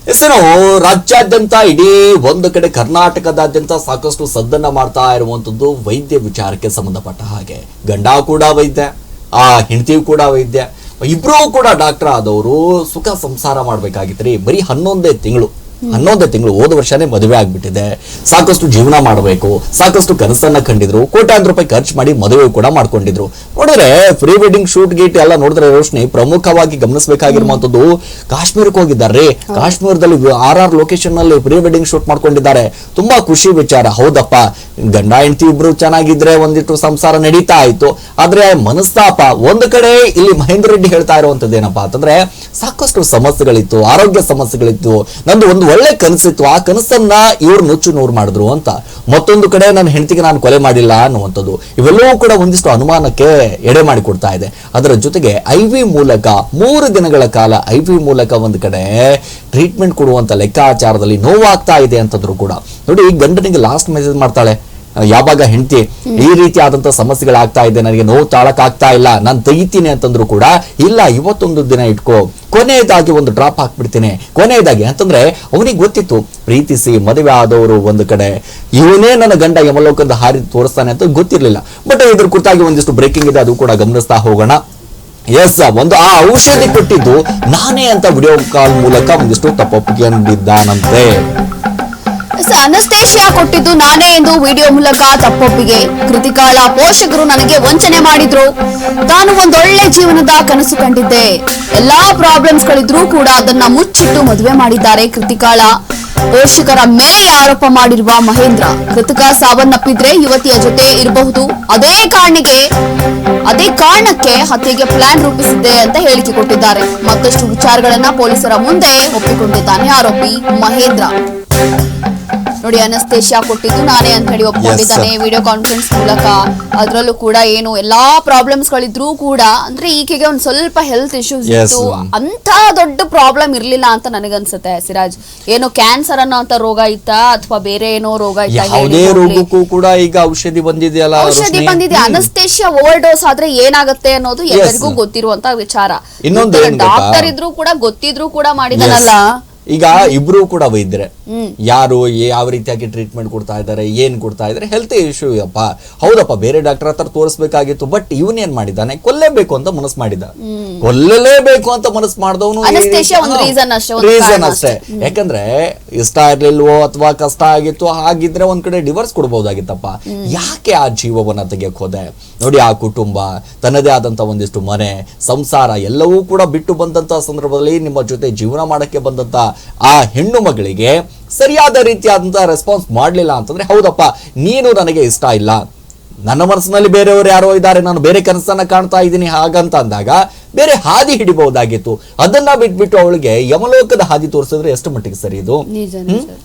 ಹೆಸರು ರಾಜ್ಯಾದ್ಯಂತ ಇಡೀ ಒಂದು ಕಡೆ ಕರ್ನಾಟಕದಾದ್ಯಂತ ಸಾಕಷ್ಟು ಸದ್ದನ್ನ ಮಾಡ್ತಾ ಇರುವಂತದ್ದು ವೈದ್ಯ ವಿಚಾರಕ್ಕೆ ಸಂಬಂಧಪಟ್ಟ ಹಾಗೆ. ಗಂಡ ಕೂಡ ವೈದ್ಯ, ಆ ಹೆಂಡತಿಯು ಕೂಡ ವೈದ್ಯ, ಇಬ್ರು ಕೂಡ ಡಾಕ್ಟರ್ ಆದವರು ಸುಖ ಸಂಸಾರ ಮಾಡ್ಬೇಕಾಗಿತ್ರಿ. ಬರೀ 11 ತಿಂಗಳು ಹೋದ ವರ್ಷನೇ ಮದುವೆ ಆಗ್ಬಿಟ್ಟಿದೆ. ಸಾಕಷ್ಟು ಜೀವನ ಮಾಡಬೇಕು, ಸಾಕಷ್ಟು ಕನಸನ್ನ ಕಂಡಿದ್ರು, ಕೋಟ್ಯಾಂತರ ರೂಪಾಯಿ ಖರ್ಚು ಮಾಡಿ ಮದುವೆ ಕೂಡ ಮಾಡ್ಕೊಂಡಿದ್ರು. ನೋಡಿದ್ರೆ ಪ್ರೀ ವೆಡ್ಡಿಂಗ್ ಶೂಟ್ ಗೀಟ್ ಎಲ್ಲ ನೋಡಿದ್ರೆ ರೋಶ್ನಿ ಪ್ರಮುಖವಾಗಿ ಗಮನಿಸಬೇಕಾಗಿರುವಂತದ್ದು ಕಾಶ್ಮೀರಕ್ಕೆ ಹೋಗಿದ್ದಾರೆ. ಕಾಶ್ಮೀರದಲ್ಲಿ 6 ಲೊಕೇಶನ್ ನಲ್ಲಿ ಪ್ರೀ ವೆಡ್ಡಿಂಗ್ ಶೂಟ್ ಮಾಡ್ಕೊಂಡಿದ್ದಾರೆ. ತುಂಬಾ ಖುಷಿ ವಿಚಾರ. ಹೌದಪ್ಪ, ಗಂಡ ಹೆಂಡತಿ ಇಬ್ರು ಚೆನ್ನಾಗಿದ್ರೆ ಒಂದಿಟ್ಟು ಸಂಸಾರ ನಡೀತಾ ಆಯ್ತು. ಆದ್ರೆ ಮನಸ್ತಾಪ ಒಂದು ಕಡೆ. ಇಲ್ಲಿ ಮಹೇಂದ್ರ ರೆಡ್ಡಿ ಹೇಳ್ತಾ ಇರುವಂತದ್ದು ಏನಪ್ಪಾ ಅಂತಂದ್ರೆ, ಸಾಕಷ್ಟು ಸಮಸ್ಯೆಗಳಿತ್ತು, ಆರೋಗ್ಯ ಸಮಸ್ಯೆಗಳಿತ್ತು, ನಂದು ಒಂದು ಒಳ್ಳೆ ಕನಸಿತ್ತು, ಆ ಕನಸನ್ನ ಇವ್ರು ನುಚ್ಚು ನೂರು ಮಾಡಿದ್ರು ಅಂತ. ಮತ್ತೊಂದು ಕಡೆ ನನ್ನ ಹೆಂಡತಿಗೆ ನಾನು ಕೊಲೆ ಮಾಡಿಲ್ಲ ಅನ್ನುವಂಥದ್ದು. ಇವೆಲ್ಲವೂ ಕೂಡ ಒಂದಿಷ್ಟು ಅನುಮಾನಕ್ಕೆ ಎಡೆ ಮಾಡಿ ಕೊಡ್ತಾ ಇದೆ. ಅದರ ಜೊತೆಗೆ IV ಮೂಲಕ 3 ದಿನಗಳ ಕಾಲ IV ಮೂಲಕ ಒಂದು ಕಡೆ ಟ್ರೀಟ್ಮೆಂಟ್ ಕೊಡುವಂತ ಲೆಕ್ಕಾಚಾರದಲ್ಲಿ ನೋವಾಗ್ತಾ ಇದೆ ಅಂತಂದ್ರು ಕೂಡ. ನೋಡಿ, ಗಂಡನಿಗೆ ಲಾಸ್ಟ್ ಮೆಸೇಜ್ ಮಾಡ್ತಾಳೆ, ಯಾವಾಗ ಹೆಂಡತಿ ಈ ರೀತಿ ಆದಂತ ಸಮಸ್ಯೆಗಳಾಗ್ತಾ ಇದೆ, ನನಗೆ ನೋವು ತಾಳಕ್ ಆಗ್ತಾ ಇಲ್ಲ, ನಾನು ತೆಗಿತೀನಿ ಅಂತಂದ್ರು ಕೂಡ, ಇಲ್ಲ ಇವತ್ತೊಂದು ದಿನ ಇಟ್ಕೋ, ಕೊನೆಯದಾಗಿ ಒಂದು ಡ್ರಾಪ್ ಹಾಕ್ಬಿಡ್ತೀನಿ. ಕೊನೆಯದಾಗಿ ಅಂತಂದ್ರೆ ಅವನಿಗೆ ಗೊತ್ತಿತ್ತು, ಪ್ರೀತಿಸಿ ಮದುವೆ ಆದವರು ಒಂದು ಕಡೆ ಇವನೇ ನನ್ನ ಗಂಡ ಯಮಲೋಕದ ಹಾರಿ ತೋರಿಸ್ತಾನೆ ಅಂತ ಗೊತ್ತಿರ್ಲಿಲ್ಲ. ಬಟ್ ಇದ್ರ ಕುರಿತಾಗಿ ಒಂದಿಷ್ಟು ಬ್ರೇಕಿಂಗ್ ಇದೆ, ಅದು ಕೂಡ ಗಮನಿಸ್ತಾ ಹೋಗೋಣ. ಎಸ್, ಒಂದು ಆ ಔಷಧಿ ಕೊಟ್ಟಿದ್ದು ನಾನೇ ಅಂತ ವಿಡಿಯೋ ಕಾಲ್ ಮೂಲಕ ಒಂದಿಷ್ಟು ತಪ್ಪೊಪ್ಪಿಗೆಂದಿದ್ದಾನಂತೆ. ಅನಸ್ತೇಶಿಯಾ ಕೊಟ್ಟಿದ್ದು ನಾನೇ ಎಂದು ವಿಡಿಯೋ ಮೂಲಕ ತಪ್ಪೊಪ್ಪಿಗೆ. ಕೃತಿಕಾಳ ಪೋಷಕರು ನನಗೆ ವಂಚನೆ ಮಾಡಿದ್ರು, ತಾನು ಒಂದೊಳ್ಳೆ ಜೀವನದ ಕನಸು ಕಂಡಿದ್ದೆ, ಎಲ್ಲಾ ಪ್ರಾಬ್ಲಮ್ಸ್ ಗಳಿದ್ರೂ ಕೂಡ ಅದನ್ನ ಮುಚ್ಚಿಟ್ಟು ಮದುವೆ ಮಾಡಿದ್ದಾರೆ ಕೃತಿಕಾಳ. ಪೋಷಕರ ಮೇಲೆ ಆರೋಪ ಮಾಡಿರುವ ಮಹೇಂದ್ರ, ಕೃತಿಕಾ ಸಾವನ್ನಪ್ಪಿದ್ರೆ ಯುವತಿಯ ಜೊತೆ ಇರಬಹುದು, ಅದೇ ಕಾರಣಕ್ಕೆ ಹತ್ಯೆಗೆ ಪ್ಲಾನ್ ರೂಪಿಸಿದ್ದೆ ಅಂತ ಹೇಳಿಕೆ ಕೊಟ್ಟಿದ್ದಾರೆ. ಮತ್ತಷ್ಟು ವಿಚಾರಗಳನ್ನ ಪೊಲೀಸರ ಮುಂದೆ ಒಪ್ಪಿಕೊಂಡಿದ್ದಾನೆ ಆರೋಪಿ ಮಹೇಂದ್ರ. ನೋಡಿ, ಅನಸ್ತೇಶಿಯಾ ಕೊಟ್ಟಿದ್ದು ನಾನೇ ಅಂತ ಹೇಳಿ ಒಪ್ಕೊಂಡಿದ್ದಾನೆ ವಿಡಿಯೋ ಕಾನ್ಫರೆನ್ಸ್ ಮೂಲಕ. ಅದ್ರಲ್ಲೂ ಕೂಡ ಏನು ಎಲ್ಲಾ ಪ್ರಾಬ್ಲಮ್ಸ್ ಗಳಿದ್ರೂ ಕೂಡ, ಅಂದ್ರೆ ಈಕೆಗೆ ಒಂದ್ ಸ್ವಲ್ಪ ಹೆಲ್ತ್ ಇಶ್ಯೂಸ್ ಇತ್ತು, ಅಂತ ದೊಡ್ಡ ಪ್ರಾಬ್ಲಮ್ ಇರ್ಲಿಲ್ಲ ಅಂತ ನನಗನ್ಸುತ್ತೆ ಸಿರಾಜ್. ಏನೋ ಕ್ಯಾನ್ಸರ್ ಅನ್ನೋ ರೋಗ ಇತ್ತಾ ಅಥವಾ ಬೇರೆ ಏನೋ ರೋಗ ಇತ್ತಾ? ಯಾವುದೇ ರೋಗಕ್ಕೂ ಕೂಡ ಈಗ ಔಷಧಿ ಬಂದಿದೆಯಲ್ಲ, ಔಷಧಿ ಬಂದಿದೆ. ಅನಸ್ತೇಶಿಯಾ ಓವರ್ ಡೋಸ್ ಆದ್ರೆ ಏನಾಗುತ್ತೆ ಅನ್ನೋದು ಎಲ್ಲರಿಗೂ ಗೊತ್ತಿರುವಂತ ವಿಚಾರ. ಡಾಕ್ಟರ್ ಇದ್ರು ಕೂಡ ಗೊತ್ತಿದ್ರು ಕೂಡ ಮಾಡಿದಾನಲ್ಲ. ಈಗ ಇಬ್ರು ಕೂಡ ವೈದ್ಯರೆ, ಯಾರು ಯಾವ ರೀತಿಯಾಗಿ ಟ್ರೀಟ್ಮೆಂಟ್ ಕೊಡ್ತಾ ಇದಾರೆ, ಏನ್ ಕೊಡ್ತಾ ಇದಾರೆ, ಹೆಲ್ತ್ ಇಶ್ಯೂ ಅಪ್ಪ. ಹೌದಪ್ಪ, ಬೇರೆ ಡಾಕ್ಟರ್ ಹತ್ರ ತೋರಿಸ್ಬೇಕಾಗಿತ್ತು, ಬಟ್ ಇವನೇನ್ ಮಾಡಿದ್ದಾನೆ, ಕೊಲ್ಲೇಬೇಕು ಅಂತ ಮನಸ್ಸು ಮಾಡಿದ. ಕೊಲ್ಲಲೇಬೇಕು ಅಂತ ಮನಸ್ಸು ಮಾಡಿದವನು ರೀಸನ್ ಅಷ್ಟೇ. ಯಾಕಂದ್ರೆ ಇಷ್ಟ ಇರ್ಲಿಲ್ವೋ ಅಥವಾ ಕಷ್ಟ ಆಗಿತ್ತು, ಹಾಗಿದ್ರೆ ಒಂದ್ ಕಡೆ ಡಿವೋರ್ಸ್ ಕೊಡ್ಬಹುದಾಗಿತ್ತಪ್ಪ. ಯಾಕೆ ಆ ಜೀವವನ್ನ ತೆಗಿಯಕ್ ಹೋದೆ? ನೋಡಿ, ಆ ಕುಟುಂಬ, ತನ್ನದೇ ಆದಂತ ಒಂದಿಷ್ಟು ಮನೆ, ಸಂಸಾರ ಎಲ್ಲವೂ ಕೂಡ ಬಿಟ್ಟು ಬಂದಂತ ಸಂದರ್ಭದಲ್ಲಿ ನಿಮ್ಮ ಜೊತೆ ಜೀವನ ಮಾಡಕ್ಕೆ ಬಂದಂತ ಆ ಹೆಣ್ಣು ಮಗಳಿಗೆ ಸರಿಯಾದ ರೀತಿಯಾದಂತಹ ರೆಸ್ಪಾನ್ಸ್ ಮಾಡ್ಲಿಲ್ಲ ಅಂತಂದ್ರೆ, ಹೌದಪ್ಪ ನೀನು ನನಗೆ ಇಷ್ಟ ಇಲ್ಲ, ನನ್ನ ಮನಸ್ಸಿನಲ್ಲಿ ಬೇರೆಯವರು ಯಾರೋ ಇದ್ದಾರೆ, ನಾನು ಬೇರೆ ಕನಸನ್ನ ಕಾಣ್ತಾ ಇದ್ದೀನಿ ಹಾಗಂತ ಅಂದಾಗ ಬೇರೆ ಹಾದಿ ಹಿಡಿಬಹುದಾಗಿತ್ತು. ಅದನ್ನ ಬಿಟ್ಬಿಟ್ಟು ಅವಳಿಗೆ ಯಮಲೋಕದ ಹಾದಿ ತೋರಿಸಿದ್ರೆ ಎಷ್ಟು ಮಟ್ಟಿಗೆ ಸರಿ ಇದು?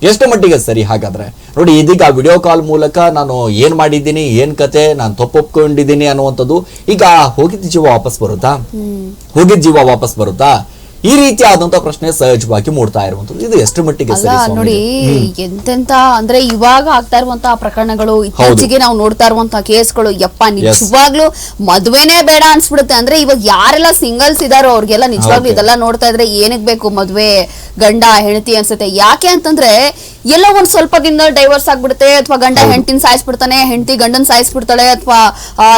ಎಷ್ಟು ಮಟ್ಟಿಗೆ ಸರಿ? ಹಾಗಾದ್ರೆ ನೋಡಿ, ಇದೀಗ ವಿಡಿಯೋ ಕಾಲ್ ಮೂಲಕ ನಾನು ಏನ್ ಮಾಡಿದ್ದೀನಿ, ಏನ್ ಕತೆ, ನಾನು ತಪ್ಪೊಪ್ಕೊಂಡಿದ್ದೀನಿ ಅನ್ನುವಂಥದ್ದು. ಈಗ ಹೋಗಿದ್ದ ಜೀವ ವಾಪಸ್ ಬರುತ್ತಾ? ಈ ರೀತಿ ಆದಂತ ಪ್ರಶ್ನೆ ಸಹಜವಾಗಿ ಮೂಡ್ತಾ ಇರುವಂತದ್ದು. ಇದು ಎಷ್ಟು ಮಟ್ಟಿಗೆ ನೋಡಿ, ಎಂತೆಂತ ಅಂದ್ರೆ ಇವಾಗ ಆಗ್ತಾ ಇರುವಂತಹ ಪ್ರಕರಣಗಳು, ಇತ್ತೀಚೆಗೆ ನಾವು ನೋಡ್ತಾ ಇರುವಂತಹ ಕೇಸ್ಗಳು, ಯಪ್ಪ ನಿಜವಾಗ್ಲೂ ಮದ್ವೆನೇ ಬೇಡ ಅನ್ಸ್ಬಿಡುತ್ತೆ. ಅಂದ್ರೆ ಇವಾಗ ಯಾರೆಲ್ಲ ಸಿಂಗಲ್ಸ್ ಇದಾರೋ ಅವ್ರಿಗೆಲ್ಲ ನಿಜವಾಗ್ಲೂ ಇದೆಲ್ಲ ನೋಡ್ತಾ ಇದ್ರೆ ಏನಕ್ ಬೇಕು ಮದ್ವೆ, ಗಂಡ ಹೆಂಡತಿ ಅನ್ಸುತ್ತೆ. ಯಾಕೆ ಅಂತಂದ್ರೆ ಎಲ್ಲ ಒಂದ್ ಸ್ವಲ್ಪ ದಿನ ಡೈವರ್ಸ್ ಆಗ್ಬಿಡುತ್ತೆ, ಅಥವಾ ಗಂಡ ಹೆಂಡತಿನ ಸಾಯಿಸ್ಬಿಡ್ತಾನೆ, ಹೆಂಡತಿ ಗಂಡನ್ ಸಾಯಿಸ್ಬಿಡ್ತಾಳೆ, ಅಥವಾ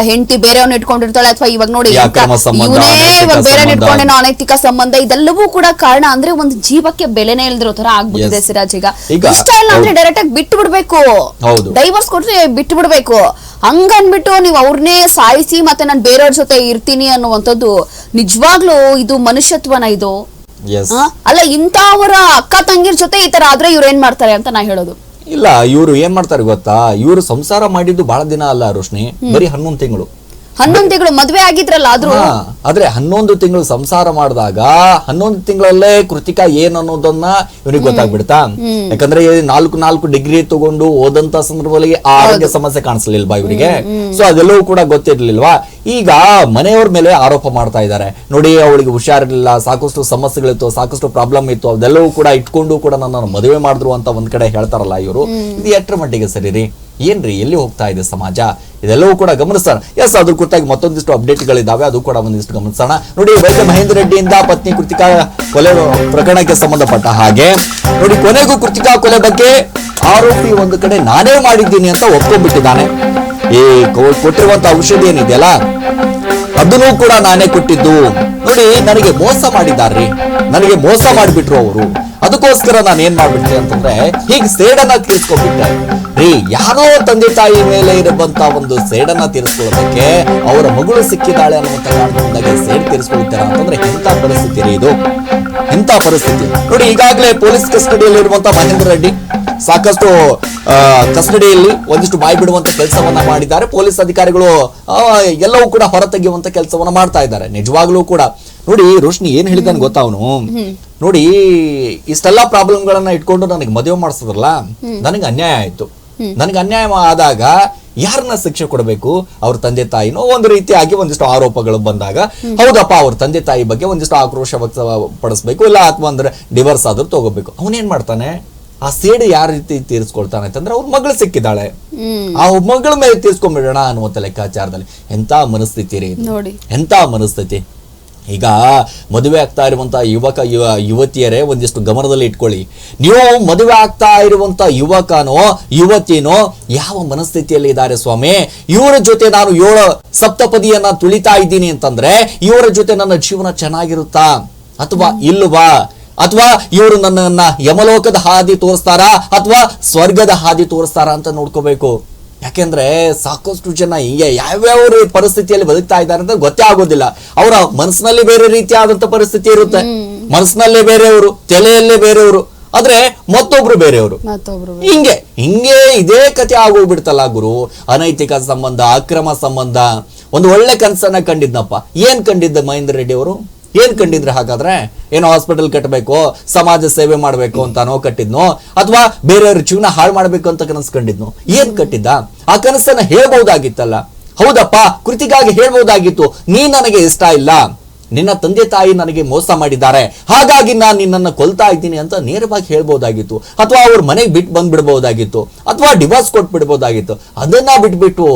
ಹೆಂಡತಿ ಬೇರೆಯವ್ನ ಇಟ್ಕೊಂಡಿರ್ತಾಳೆ, ಅಥವಾ ಇವಾಗ ನೋಡಿ ಇವನೇ ಇವಾಗ ಬೇರೆ ಇಟ್ಕೊಂಡೇನೋ ಅನೈತಿಕ ಸಂಬಂಧ. ಇದೆಲ್ಲವೂ ಕೂಡ ಕಾರಣ ಅಂದ್ರೆ ಒಂದು ಜೀವಕ್ಕೆ ಬೆಲೆನೇ ಇಲ್ದಿರೋ ತರ ಆಗ್ಬಿಟ್ಟಿದೆ ಸಿರಾಜ್. ಈಗ ಇಷ್ಟ ಇಲ್ಲ ಅಂದ್ರೆ ಡೈರೆಕ್ಟ್ ಆಗಿ ಬಿಟ್ಟು ಬಿಡ್ಬೇಕು, ಡೈವರ್ಸ್ ಕೊಟ್ರೆ ಬಿಟ್ಟು ಬಿಡ್ಬೇಕು. ಹಂಗನ್ಬಿಟ್ಟು ನೀವು ಅವ್ರನ್ನೇ ಸಾಯಿಸಿ ಮತ್ತೆ ನಾನು ಬೇರೆಯವ್ರ ಜೊತೆ ಇರ್ತೀನಿ ಅನ್ನುವಂಥದ್ದು ನಿಜವಾಗ್ಲೂ ಇದು ಮನುಷ್ಯತ್ವನ? ಇದು ಅಲ್ಲ. ಇಂಥವರ ಅಕ್ಕ ತಂಗಿರ್ ಜೊತೆ ಈ ತರ ಆದ್ರೆ ಇವ್ರು ಏನ್ ಮಾಡ್ತಾರೆ ಅಂತ ನಾ ಹೇಳೋದು. ಇಲ್ಲ, ಇವ್ರು ಏನ್ ಮಾಡ್ತಾರೆ ಗೊತ್ತಾ? ಇವ್ರು ಸಂಸಾರ ಮಾಡಿದ್ದು ಬಹಳ ದಿನ ಅಲ್ಲ ರೋಶ್ನಿ, ಬರೀ 11 ತಿಂಗಳು ಮದ್ವೆ ಆಗಿದ್ರಲ್ಲ. ಆದ್ರೆ 11 ತಿಂಗಳು ಸಂಸಾರ ಮಾಡಿದಾಗ 11 ತಿಂಗಳಲ್ಲೇ ಕೃತಿಕಾ ಏನ್ ಅನ್ನೋದನ್ನ ಇವ್ರಿಗೆ ಗೊತ್ತಾಗ್ಬಿಡ್ತಾ? ಯಾಕಂದ್ರೆ 4 ಡಿಗ್ರಿ ತಗೊಂಡು ಓದಂತ ಸಂದರ್ಭದಲ್ಲಿ ಆರೋಗ್ಯ ಸಮಸ್ಯೆ ಕಾಣಿಸ್ಲಿಲ್ವಾ ಇವರಿಗೆ? ಸೊ ಅದೆಲ್ಲವೂ ಕೂಡ ಗೊತ್ತಿರ್ಲಿಲ್ವಾ? ಈಗ ಮನೆಯವ್ರ ಮೇಲೆ ಆರೋಪ ಮಾಡ್ತಾ ಇದ್ದಾರೆ. ನೋಡಿ, ಅವಳಿಗೆ ಹುಷಾರಿರ್ಲಿಲ್ಲ, ಸಾಕಷ್ಟು ಸಮಸ್ಯೆಗಳಿತ್ತು, ಸಾಕಷ್ಟು ಪ್ರಾಬ್ಲಮ್ ಇತ್ತು, ಅದೆಲ್ಲವೂ ಕೂಡ ಇಟ್ಕೊಂಡು ಕೂಡ ನನ್ನ ಮದುವೆ ಮಾಡಿದ್ರು ಅಂತ ಒಂದ್ ಕಡೆ ಹೇಳ್ತಾರಲ್ಲ ಇವರು. ಇದು ಎಷ್ಟರ ಮಟ್ಟಿಗೆ ಸರಿ ರೀ? ಏನ್ರಿ ಎಲ್ಲಿ ಹೋಗ್ತಾ ಇದೆ ಸಮಾಜ, ಇದೆಲ್ಲವೂ ಕೂಡ ಗಮನಿಸೋಣ. ಎಸ್, ಅದ್ರ ಕುರಿತಾಗಿ ಮತ್ತೊಂದಿಷ್ಟು ಅಪ್ಡೇಟ್ಗಳಿದ್ದಾವೆ, ಅದು ಕೂಡ ಒಂದಿಷ್ಟು ಗಮನಿಸೋಣ. ನೋಡಿ, ವೈದ್ಯ ಮಹೇಂದ್ರ ರೆಡ್ಡಿಯಿಂದ ಪತ್ನಿ ಕೃತಿಕಾ ಕೊಲೆ ಪ್ರಕರಣಕ್ಕೆ ಸಂಬಂಧಪಟ್ಟ ಹಾಗೆ ನೋಡಿ, ಕೊನೆಗೂ ಕೃತಿಕಾ ಕೊಲೆ ಬಗ್ಗೆ ಆರೋಪಿ ಒಂದು ಕಡೆ ನಾನೇ ಮಾಡಿದ್ದೀನಿ ಅಂತ ಒಪ್ಕೊಂಡ್ಬಿಟ್ಟಿದ್ದಾನೆ. ಈ ಕೊಟ್ಟಿರುವಂತ ಔಷಧಿ ಏನಿದೆಯಲ್ಲ ಅದನ್ನು ಕೂಡ ನಾನೇ ಕೊಟ್ಟಿದ್ದು. ನೋಡಿ, ನನಗೆ ಮೋಸ ಮಾಡಿದಾರ್ರಿ, ನನಗೆ ಮೋಸ ಮಾಡಿಬಿಟ್ರು ಅವರು. ಅದಕ್ಕೋಸ್ಕರ ನಾನು ಏನ್ ಮಾಡ್ಬಿಟ್ಟೆ ಅಂತಂದ್ರೆ ಹೀಗೆ ಸೇಡನ್ನ ತೀರ್ಸ್ಕೊಂಡ್ಬಿಟ್ಟೆ ರೀ. ಯಾರೋ ತಂದೆ ತಾಯಿ ಮೇಲೆ ಇರುವಂತ ಒಂದು ಸೇಡನ್ನ ತೀರಿಸ್ಕೊಳ್ಳೋದಕ್ಕೆ ಅವರ ಮಗಳು ಸಿಕ್ಕಿದ್ದಾಳೆ ಅನ್ನುವಂತ ಕಾರಣದಿಂದಾಗಿ ಸೇಡ್ ತೀರಿಸ್ಕೊಳ್ತಾರ ಅಂತಂದ್ರೆ ಎಂತ ಪರಿಸ್ಥಿತಿ ರೀ ಇದು, ಎಂತ ಪರಿಸ್ಥಿತಿ ನೋಡಿ. ಈಗಾಗಲೇ ಪೊಲೀಸ್ ಕಸ್ಟಡಿಯಲ್ಲಿ ಇರುವಂತ ಮಹೇಂದ್ರ ರೆಡ್ಡಿ ಸಾಕಷ್ಟು ಕಸ್ಟಡಿಯಲ್ಲಿ ಒಂದಿಷ್ಟು ಬಾಯಿ ಬಿಡುವಂತ ಕೆಲಸವನ್ನ ಮಾಡಿದ್ದಾರೆ. ಪೊಲೀಸ್ ಅಧಿಕಾರಿಗಳು ಎಲ್ಲವೂ ಕೂಡ ಹೊರತೆಗೆಯುವಂತ ಕೆಲಸವನ್ನ ಮಾಡ್ತಾ ಇದ್ದಾರೆ. ನಿಜವಾಗ್ಲೂ ಕೂಡ ನೋಡಿ, ರೋಶ್ನಿ ಏನ್ ಹೇಳಿದಾನೆ ಗೊತ್ತಾ ಅವನು, ನೋಡಿ ಇಷ್ಟೆಲ್ಲಾ ಪ್ರಾಬ್ಲಮ್ಗಳನ್ನ ಇಟ್ಕೊಂಡು ನನಗೆ ಮದುವೆ ಮಾಡಿಸಿದ್ರಲ್ಲ, ನನಗೆ ಅನ್ಯಾಯ ಆಯ್ತು. ನನಗೆ ಅನ್ಯಾಯ ಆದಾಗ ಯಾರನ್ನ ಶಿಕ್ಷೆ ಕೊಡಬೇಕು? ಅವ್ರ ತಂದೆ ತಾಯಿನೋ ಒಂದು ರೀತಿಯಾಗಿ ಒಂದಿಷ್ಟು ಆರೋಪಗಳು ಬಂದಾಗ ಹೌದಪ್ಪ ಅವ್ರ ತಂದೆ ತಾಯಿ ಬಗ್ಗೆ ಒಂದಿಷ್ಟು ಆಕ್ರೋಶ ವ್ಯಕ್ತಪಡಿಸ್ಬೇಕು, ಇಲ್ಲ ಅಥವಾ ಅಂದ್ರೆ ಡಿವೋರ್ಸ್ ಆದ್ರೂ ತಗೋಬೇಕು. ಅವನೇನ್ ಮಾಡ್ತಾನೆ, ಆ ಸೇಡು ಯಾವ ರೀತಿ ತೀರಿಸ್ಕೊಳ್ತಾನೆ ಅಂತಂದ್ರೆ ಅವ್ರ ಮಗಳು ಸಿಕ್ಕಿದ್ದಾಳೆ, ಆ ಮಗಳ ಮೇಲೆ ತೀರ್ಸ್ಕೊಂಡ್ಬಿಡೋಣ ಅನ್ನುವಂತ ಲೆಕ್ಕಾಚಾರದಲ್ಲಿ. ಎಂತ ಮನಸ್ಥಿತಿ ರೀ ನೋಡಿ, ಎಂತ ಮನಸ್ಥಿತಿ. ಈಗ ಮದುವೆ ಆಗ್ತಾ ಇರುವಂತ ಯುವತಿಯರೇ ಒಂದಿಷ್ಟು ಗಮನದಲ್ಲಿ ಇಟ್ಕೊಳ್ಳಿ. ನೀವು ಮದುವೆ ಆಗ್ತಾ ಇರುವಂತ ಯುವಕನೋ ಯುವತಿನೋ ಯಾವ ಮನಸ್ಥಿತಿಯಲ್ಲಿ ಇದ್ದಾರೆ ಸ್ವಾಮಿ? ಇವರ ಜೊತೆ ನಾನು 7 ಸಪ್ತಪದಿಯನ್ನ ತುಳಿತಾ ಇದ್ದೀನಿ ಅಂತಂದ್ರೆ ಇವರ ಜೊತೆ ನನ್ನ ಜೀವನ ಚೆನ್ನಾಗಿರುತ್ತಾ ಅಥವಾ ಇಲ್ವಾ? ಅಥವಾ ಇವರು ನನ್ನನ್ನ ಯಮಲೋಕದ ಹಾದಿ ತೋರಿಸ್ತಾರಾ ಅಥವಾ ಸ್ವರ್ಗದ ಹಾದಿ ತೋರಿಸ್ತಾರಾ ಅಂತ ನೋಡ್ಕೋಬೇಕು. ಯಾಕೆಂದ್ರೆ ಸಾಕಷ್ಟು ಜನ ಹಿಂಗೆ ಯಾವ್ಯಾವ ಪರಿಸ್ಥಿತಿಯಲ್ಲಿ ಬದುಕ್ತಾ ಇದ್ದಾರೆ ಅಂತ ಗೊತ್ತೇ ಆಗೋದಿಲ್ಲ. ಅವರ ಮನಸ್ಸಿನಲ್ಲಿ ಬೇರೆ ರೀತಿಯಾದಂತ ಪರಿಸ್ಥಿತಿ ಇರುತ್ತೆ, ಮನಸ್ಸಿನಲ್ಲೇ ಬೇರೆಯವರು, ತಲೆಯಲ್ಲೇ ಬೇರೆಯವರು, ಆದ್ರೆ ಮತ್ತೊಬ್ರು ಬೇರೆಯವರು. ಹಿಂಗೆ ಇದೇ ಕಥೆ ಆಗೋಗ್ಬಿಡ್ತಲ್ಲ ಗುರು. ಅನೈತಿಕ ಸಂಬಂಧ, ಅಕ್ರಮ ಸಂಬಂಧ. ಒಂದು ಒಳ್ಳೆ ಕನಸನ್ನ ಕಂಡಿದ್ನಪ್ಪ. ಏನ್ ಕಂಡಿದ್ದ ಮಹೇಂದ್ರ ರೆಡ್ಡಿ ಅವರು? ಏನ್ ಕಂಡಿದ್ರೆ ಹಾಗಾದ್ರೆ? ಏನೋ ಹಾಸ್ಪಿಟಲ್ ಕಟ್ಟಬೇಕು, ಸಮಾಜ ಸೇವೆ ಮಾಡ್ಬೇಕು ಅಂತಾನೋ ಕಟ್ಟಿದ್ನೋ, ಅಥವಾ ಬೇರೆಯವ್ರ ಜೀವನ ಹಾಳು ಮಾಡ್ಬೇಕು ಅಂತ ಕನಸು ಕಂಡಿದ್ನೋ? ಏನ್ ಕಟ್ಟಿದ್ದ? ಆ ಕನಸನ್ನ ಹೇಳ್ಬಹುದಾಗಿತ್ತಲ್ಲ. ಹೌದಪ್ಪ, ಕೃತಿಗಾಗಿ ಹೇಳ್ಬಹುದಾಗಿತ್ತು, ನೀ ನನಗೆ ಇಷ್ಟ ಇಲ್ಲ, ನಿನ್ನ ತಂದೆ ತಾಯಿ ನನಗೆ ಮೋಸ ಮಾಡಿದ್ದಾರೆ, ಹಾಗಾಗಿ ನಾನು ನಿನ್ನನ್ನು ಕೊಲ್ತಾ ಇದ್ದೀನಿ ಅಂತ ನೇರವಾಗಿ ಹೇಳ್ಬಹುದಾಗಿತ್ತು. ಅಥವಾ ಅವ್ರ ಮನೆಗೆ ಬಿಟ್ಟು ಬಂದ್ಬಿಡ್ಬಹುದಾಗಿತ್ತು, ಅಥವಾ ಡಿವೋರ್ಸ್ ಕೊಟ್ಬಿಡ್ಬಹುದಾಗಿತ್ತು. ಅದನ್ನ ಬಿಟ್ಬಿಟ್ಟು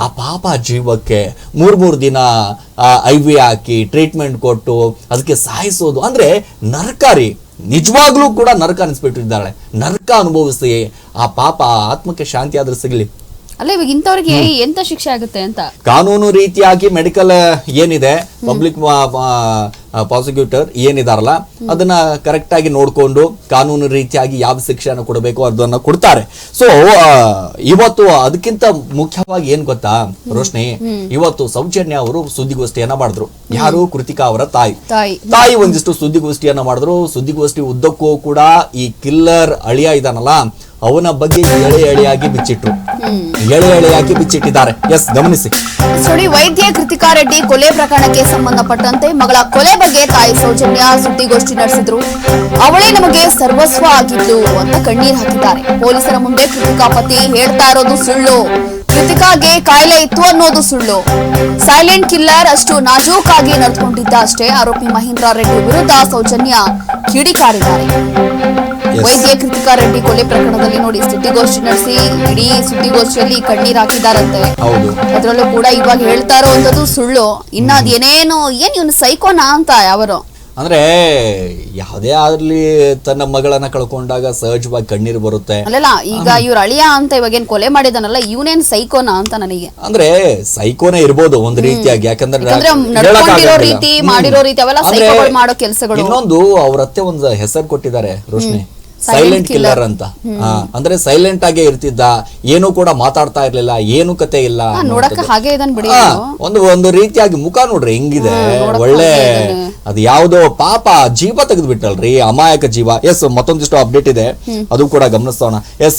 ಆ ಪಾಪ ಜೀವಕ್ಕೆ 3 ದಿನ IV ಹಾಕಿ ಟ್ರೀಟ್ಮೆಂಟ್ ಕೊಟ್ಟು ಅದಕ್ಕೆ ಸಾಯಿಸೋದು ಅಂದ್ರೆ ನರಕ ರೀ. ನಿಜವಾಗ್ಲೂ ಕೂಡ ನರಕ ಅನಿಸ್ಬಿಟ್ಟಿದ್ದಾಳೆ. ನರಕ ಅನುಭವಿಸಿ ಆ ಪಾಪ ಆತ್ಮಕ್ಕೆ ಶಾಂತಿ ಆದ್ರೂ ಸಿಗ್ಲಿ. ಅಲ್ಲ, ಇವಾಗ ಇಂಥವ್ರಿಗೆ ಎಂತ ಶಿಕ್ಷೆ ಆಗುತ್ತೆ ಅಂತ ಕಾನೂನು ರೀತಿಯಾಗಿ ಮೆಡಿಕಲ್ ಏನಿದೆ, ಪಬ್ಲಿಕ್ ಪ್ರಾಸಿಕ್ಯೂಟರ್ ಏನಿದಾರಲ್ಲ ಅದನ್ನ ಕರೆಕ್ಟ್ ಆಗಿ ನೋಡ್ಕೊಂಡು ಕಾನೂನು ರೀತಿಯಾಗಿ ಯಾವ ಶಿಕ್ಷೆಯನ್ನು ಕೊಡಬೇಕು ಅದನ್ನ ಕೊಡ್ತಾರೆ. ಸೊ ಇವತ್ತು ಅದಕ್ಕಿಂತ ಮುಖ್ಯವಾಗಿ ಏನ್ ಗೊತ್ತಾ ರೋಶ್ನಿ, ಇವತ್ತು ಸೌಜನ್ಯ ಅವರು ಸುದ್ದಿಗೋಷ್ಠಿಯನ್ನ ಮಾಡಿದ್ರು. ಯಾರು? ಕೃತಿಕಾ ಅವರ ತಾಯಿ ಒಂದಿಷ್ಟು ಸುದ್ದಿಗೋಷ್ಠಿಯನ್ನ ಮಾಡಿದ್ರು. ಸುದ್ದಿಗೋಷ್ಠಿ ಉದ್ದಕ್ಕೂ ಕೂಡ ಈ ಕಿಲ್ಲರ್ ಅಳಿಯ ಇದಾನಲ್ಲ ಅವನ ಬಗ್ಗೆ ಎಳೆಯಾಗಿ ಬಿಚ್ಚಿಟ್ಟಿದ್ದಾರೆ. ಎಸ್, ಗಮನಿಸಿ. ನೋಡಿ, ವೈದ್ಯ ಕೃತಿಕಾ ರೆಡ್ಡಿ ಕೊಲೆ ಪ್ರಕರಣಕ್ಕೆ ಸಂಬಂಧಪಟ್ಟಂತೆ ಮಗಳ ಕೊಲೆ ಬಗ್ಗೆ ತಾಯಿ ಸೌಜನ್ಯ ಸುದ್ದಿಗೋಷ್ಠಿ ನಡೆಸಿದ್ರು. ಅವಳೇ ನಮಗೆ ಸರ್ವಸ್ವ ಆಗಿದ್ಲು ಅಂತ ಕಣ್ಣೀರ್ ಹಾಕಿದ್ದಾರೆ. ಪೊಲೀಸರ ಮುಂದೆ ಕೃತಿಕಾ ಪತಿ ಹೇಳ್ತಾ ಇರೋದು ಸುಳ್ಳು, ಕೃತಿಕಾಗೆ ಕಾಯಿಲೆ ಇತ್ತು ಅನ್ನೋದು ಸುಳ್ಳು, ಸೈಲೆಂಟ್ ಕಿಲ್ಲರ್ ಅಷ್ಟು ನಾಜೂಕಾಗಿ ನಡೆದುಕೊಂಡಿದ್ದ ಅಷ್ಟೇ. ಆರೋಪಿ ಮಹೇಂದ್ರ ರೆಡ್ಡಿ ವಿರುದ್ಧ ಸೌಜನ್ಯ ಕಿಡಿಕಾರಿದ್ದಾರೆ. ವೈದ್ಯ ಕೃತಿಕಾ ರೆಡ್ಡಿ ಕೊಲೆ ಪ್ರಕರಣದಲ್ಲಿ ನೋಡಿ ಸುದ್ದಿಗೋಷ್ಠಿ ನಡೆಸಿ ಇಡೀ ಸುದ್ದಿಗೋಷ್ಠಿಯಲ್ಲಿ ಕಣ್ಣೀರ್ ಹಾಕಿದಾರಂತೆ. ಅದ್ರಲ್ಲೂ ಕೂಡ ಇವಾಗ ಹೇಳ್ತಾ ಇರೋದು ಸುಳ್ಳು. ಇನ್ನ ಅದೇನೇನು ಇವನು ಸೈಕೋನಾ ಅಂತ ಯಾವರು ಅಂದ್ರೆ ಯಾವುದೇ ಆಗ್ಲಿ ತನ್ನ ಮಗಳನ್ನ ಕಳ್ಕೊಂಡಾಗ ಸಹಜವಾಗಿ ಕಣ್ಣೀರು ಬರುತ್ತೆ. ಅಲ್ಲಲ್ಲ, ಈಗ ಇವ್ರ ಅಳಿಯ ಅಂತ ಇವಾಗ ಏನ್ ಕೊಲೆ ಮಾಡಿದಾನಲ್ಲ ಇವನೇನ್ ಸೈಕೋನಾ ಅಂತ ನನಗೆ. ಅಂದ್ರೆ ಸೈಕೋನೇ ಇರ್ಬೋದು ಒಂದು ರೀತಿಯಾಗಿ, ಯಾಕಂದ್ರೆ ನಡ್ಕೊಂಡಿರೋ ರೀತಿ ಮಾಡಿರೋ ರೀತಿ ಅವೆಲ್ಲ ಸೈಕೋಗಳು ಮಾಡೋ ಕೆಲಸಗಳು. ಇನ್ನೊಂದು ಅವ್ರ ಅತ್ತೆ ಒಂದು ಹೆಸರು ಕೊಟ್ಟಿದ್ದಾರೆ ರೋಶ್ನಿ, ಸೈಲೆಂಟ್ ಕಿಲ್ಲರ್ ಅಂತ. ಅಂದ್ರೆ ಸೈಲೆಂಟ್ ಆಗೇ ಇರ್ತಿದ್ದ, ಏನು ಕೂಡ ಮಾತಾಡ್ತಾ ಇರ್ಲಿಲ್ಲ, ಏನು ಕತೆ ಇಲ್ಲ. ಒಂದು ರೀತಿಯಾಗಿ ಮುಖ ನೋಡ್ರಿ ಹೆಂಗಿದೆ, ಒಳ್ಳೆ ಅದು ಯಾವ್ದೋ ಪಾಪ ಜೀವ ತೆಗೆದು ಬಿಟ್ಟಲ್ರಿ, ಅಮಾಯಕ ಜೀವ. ಎಸ್, ಮತ್ತೊಂದಿಷ್ಟು ಅಪ್ಡೇಟ್ ಇದೆ, ಅದು ಕೂಡ ಗಮನಿಸೋಣ. ಎಸ್.